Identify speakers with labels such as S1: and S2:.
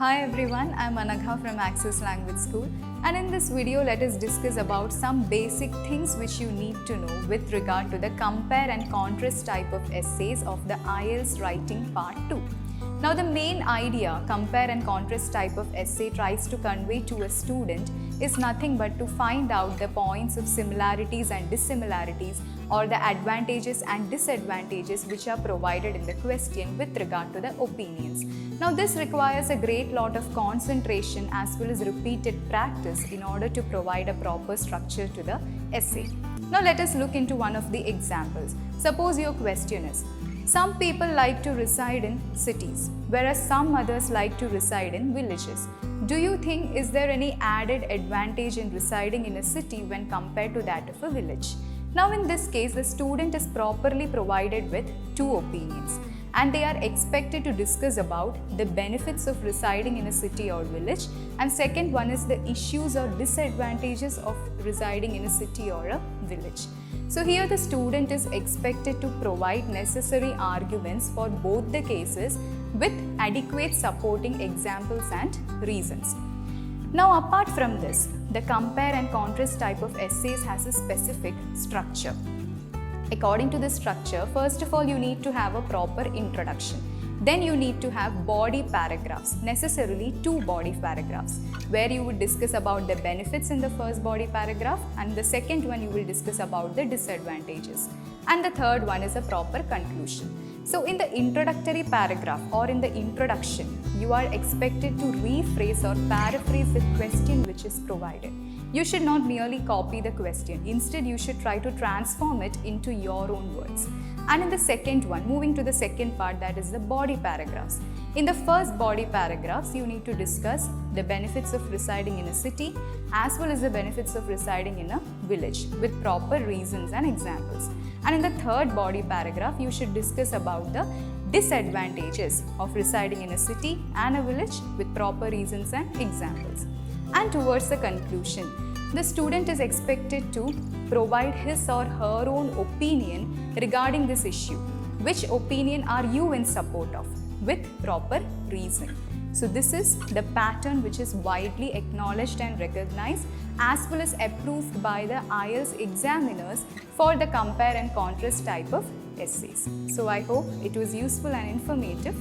S1: Hi everyone, I'm Anagha from Access Language School, and in this video let us discuss about some basic things which you need to know with regard to the compare and contrast type of essays of the IELTS writing part 2. Now the main idea compare and contrast type of essay tries to convey to a student is nothing but to find out the points of similarities and dissimilarities or the advantages and disadvantages which are provided in the question with regard to the opinions. Now this requires a great lot of concentration as well as repeated practice in order to provide a proper structure to the essay. Now let us look into one of the examples. Suppose your question is, some people like to reside in cities, whereas some others like to reside in villages. Do you think is there any added advantage in residing in a city when compared to that of a village? Now in this case, the student is properly provided with two opinions and they are expected to discuss about the benefits of residing in a city or village, and second one is the issues or disadvantages of residing in a city or a village. So here the student is expected to provide necessary arguments for both the cases with adequate supporting examples and reasons. Now apart from this, the compare and contrast type of essays has a specific structure. According to this structure, first of all you need to have a proper introduction. Then you need to have body paragraphs, necessarily two body paragraphs, where you would discuss about the benefits in the first body paragraph, and the second one you will discuss about the disadvantages. And the third one is a proper conclusion. So in the introductory paragraph or in the introduction, you are expected to rephrase or paraphrase the question which is provided. You should not merely copy the question. Instead, you should try to transform it into your own words. And in the second one, moving to the second part, that is the body paragraphs. In the first body paragraphs, you need to discuss the benefits of residing in a city as well as the benefits of residing in a village with proper reasons and examples. And in the third body paragraph, you should discuss about the disadvantages of residing in a city and a village with proper reasons and examples. And towards the conclusion, the student is expected to provide his or her own opinion regarding this issue. Which opinion are you in support of? With proper reason. So this is the pattern which is widely acknowledged and recognized as well as approved by the IELTS examiners for the compare and contrast type of essays. So I hope it was useful and informative.